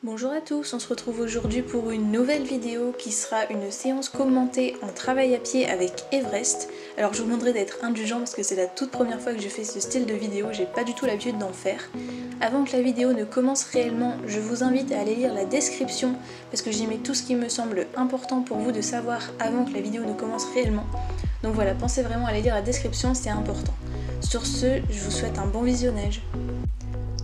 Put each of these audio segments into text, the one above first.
Bonjour à tous, on se retrouve aujourd'hui pour une nouvelle vidéo qui sera une séance commentée en travail à pied avec Everest. Alors je vous demanderai d'être indulgent parce que c'est la toute première fois que je fais ce style de vidéo, j'ai pas du tout l'habitude d'en faire. Avant que la vidéo ne commence réellement, je vous invite à aller lire la description parce que j'y mets tout ce qui me semble important pour vous de savoir avant que la vidéo ne commence réellement. Donc voilà, pensez vraiment à aller lire la description, c'est important. Sur ce, je vous souhaite un bon visionnage.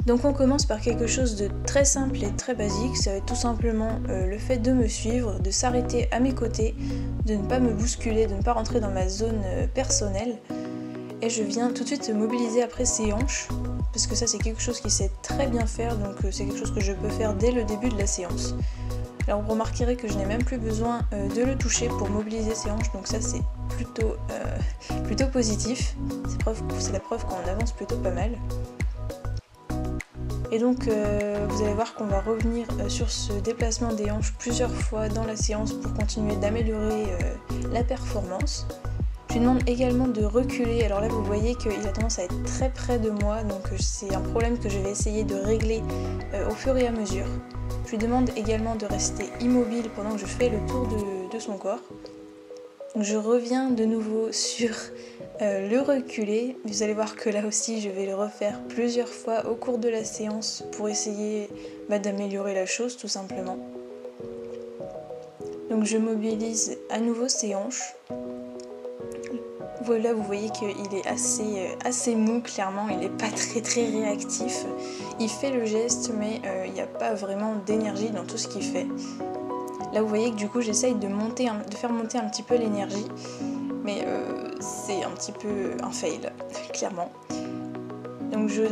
Donc on commence par quelque chose de très simple et très basique, ça va être tout simplement le fait de me suivre, de s'arrêter à mes côtés, de ne pas me bousculer, de ne pas rentrer dans ma zone personnelle. Et je viens tout de suite mobiliser après ses hanches, parce que ça c'est quelque chose qu'il sait très bien faire, donc c'est quelque chose que je peux faire dès le début de la séance. Alors vous remarquerez que je n'ai même plus besoin de le toucher pour mobiliser ses hanches, donc ça c'est plutôt positif, c'est la preuve qu'on avance plutôt pas mal. Et donc vous allez voir qu'on va revenir sur ce déplacement des hanches plusieurs fois dans la séance pour continuer d'améliorer la performance. Je lui demande également de reculer, alors là vous voyez qu'il a tendance à être très près de moi, donc c'est un problème que je vais essayer de régler au fur et à mesure. Je lui demande également de rester immobile pendant que je fais le tour de son corps. Je reviens de nouveau sur le reculer. Vous allez voir que là aussi je vais le refaire plusieurs fois au cours de la séance pour essayer d'améliorer la chose tout simplement. Donc je mobilise à nouveau ses hanches. Voilà, vous voyez qu'il est assez mou, clairement, il n'est pas très réactif. Il fait le geste mais il n'y a pas vraiment d'énergie dans tout ce qu'il fait. Là vous voyez que du coup j'essaye de faire monter un petit peu l'énergie, mais c'est un petit peu un fail, clairement. Donc je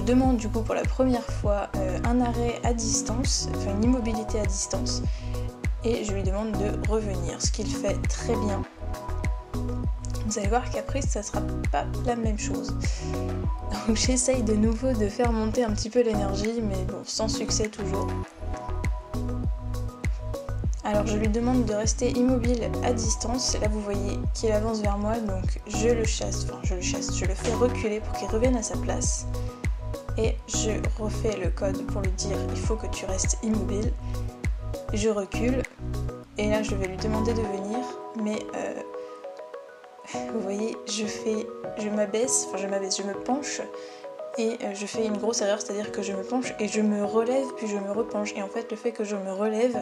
demande du coup pour la première fois un arrêt à distance, enfin une immobilité à distance, et je lui demande de revenir, ce qu'il fait très bien. Vous allez voir qu'après ça sera pas la même chose. Donc j'essaye de nouveau de faire monter un petit peu l'énergie, mais bon, sans succès toujours. Alors je lui demande de rester immobile à distance, là vous voyez qu'il avance vers moi, donc je le fais reculer pour qu'il revienne à sa place. Et je refais le code pour lui dire il faut que tu restes immobile. Je recule, et là je vais lui demander de venir, mais vous voyez, je me penche, et je fais une grosse erreur, c'est-à-dire que je me penche et je me relève puis je me repenche, et en fait le fait que je me relève,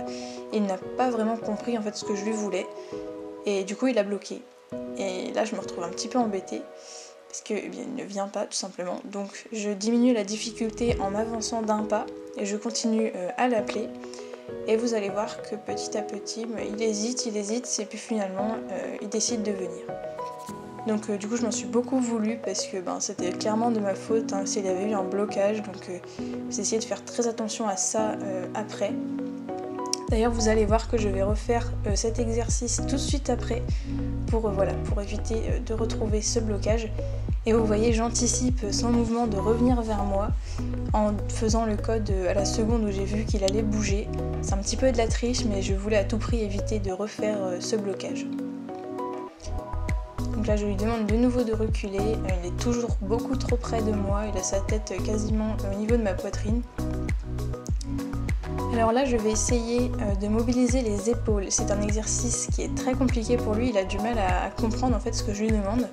il n'a pas vraiment compris en fait ce que je lui voulais, et du coup il a bloqué, et là je me retrouve un petit peu embêtée parce que il ne vient pas tout simplement. Donc je diminue la difficulté en m'avançant d'un pas et je continue à l'appeler, et vous allez voir que petit à petit il hésite et puis finalement il décide de venir. Donc du coup je m'en suis beaucoup voulu parce que c'était clairement de ma faute s'il y avait eu un blocage, donc j'ai essayé de faire très attention à ça après. D'ailleurs vous allez voir que je vais refaire cet exercice tout de suite après pour éviter de retrouver ce blocage. Et vous voyez, j'anticipe son mouvement de revenir vers moi en faisant le code à la seconde où j'ai vu qu'il allait bouger. C'est un petit peu de la triche, mais je voulais à tout prix éviter de refaire ce blocage. Donc là je lui demande de nouveau de reculer, il est toujours beaucoup trop près de moi, il a sa tête quasiment au niveau de ma poitrine. Alors là je vais essayer de mobiliser les épaules, c'est un exercice qui est très compliqué pour lui, il a du mal à comprendre en fait ce que je lui demande.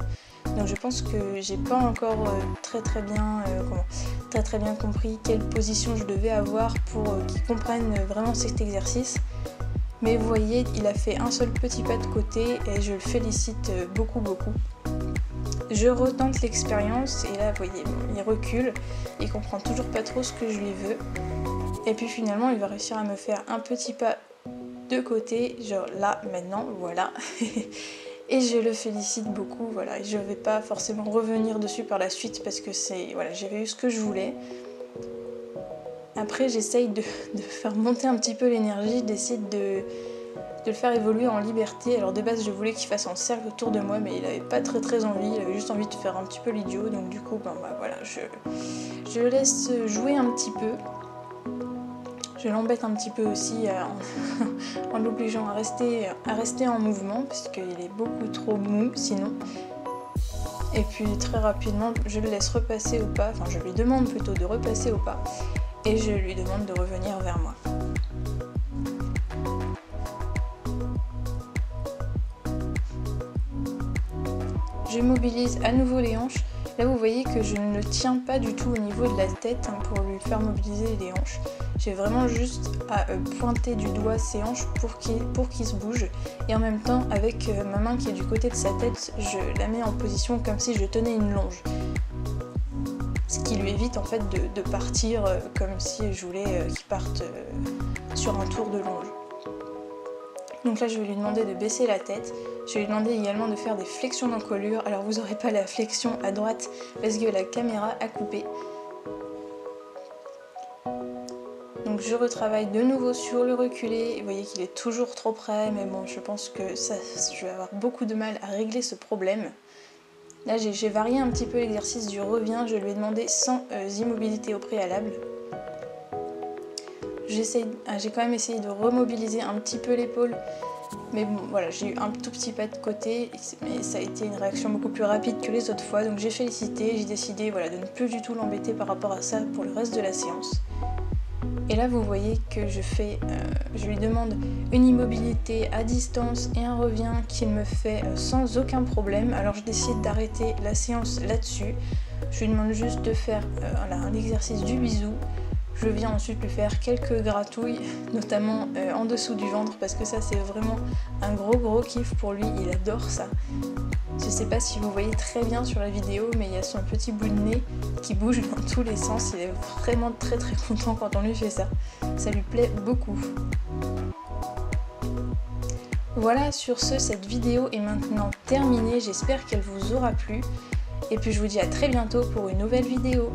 Donc je pense que j'ai pas encore très bien compris quelle position je devais avoir pour qu'il comprenne vraiment cet exercice. Mais vous voyez, il a fait un seul petit pas de côté et je le félicite beaucoup. Je retente l'expérience et là, vous voyez, il recule, il comprend toujours pas trop ce que je lui veux. Et puis finalement, il va réussir à me faire un petit pas de côté, genre là, maintenant, voilà. Et je le félicite beaucoup, voilà. Et je vais pas forcément revenir dessus par la suite parce que j'avais eu ce que je voulais. Après j'essaye de faire monter un petit peu l'énergie, d'essayer de le faire évoluer en liberté. Alors de base je voulais qu'il fasse un cercle autour de moi, mais il avait pas très envie, il avait juste envie de faire un petit peu l'idiot, donc du coup je le laisse jouer un petit peu. Je l'embête un petit peu aussi en l'obligeant à rester en mouvement parce qu'il est beaucoup trop mou sinon. Et puis très rapidement je le laisse repasser au pas, enfin je lui demande plutôt de repasser au pas. et je lui demande de revenir vers moi. Je mobilise à nouveau les hanches. Là vous voyez que je ne le tiens pas du tout au niveau de la tête pour lui faire mobiliser les hanches. J'ai vraiment juste à pointer du doigt ses hanches pour qu'il se bouge. Et en même temps, avec ma main qui est du côté de sa tête, je la mets en position comme si je tenais une longe. Ce qui lui évite en fait de partir comme si je voulais qu'il parte sur un tour de longe. Donc là je vais lui demander de baisser la tête. Je vais lui demander également de faire des flexions d'encolure. Alors vous n'aurez pas la flexion à droite parce que la caméra a coupé. Donc je retravaille de nouveau sur le reculé. Vous voyez qu'il est toujours trop près, mais bon, je pense que je vais avoir beaucoup de mal à régler ce problème. Là j'ai varié un petit peu l'exercice du revient. Je lui ai demandé sans immobilité au préalable. J'ai quand même essayé de remobiliser un petit peu l'épaule. Mais bon, voilà, j'ai eu un tout petit pas de côté, mais ça a été une réaction beaucoup plus rapide que les autres fois. Donc j'ai félicité, j'ai décidé voilà, de ne plus du tout l'embêter par rapport à ça pour le reste de la séance. Et là vous voyez que je lui demande une immobilité à distance et un revient qu'il me fait sans aucun problème. Alors je décide d'arrêter la séance là-dessus. Je lui demande juste de faire l'exercice du bisou. Je viens ensuite lui faire quelques gratouilles, notamment en dessous du ventre, parce que ça c'est vraiment un gros kiff pour lui, il adore ça. Je sais pas si vous voyez très bien sur la vidéo, mais il y a son petit bout de nez qui bouge dans tous les sens, il est vraiment très content quand on lui fait ça. Ça lui plaît beaucoup. Voilà, sur ce, cette vidéo est maintenant terminée, j'espère qu'elle vous aura plu. Et puis je vous dis à très bientôt pour une nouvelle vidéo.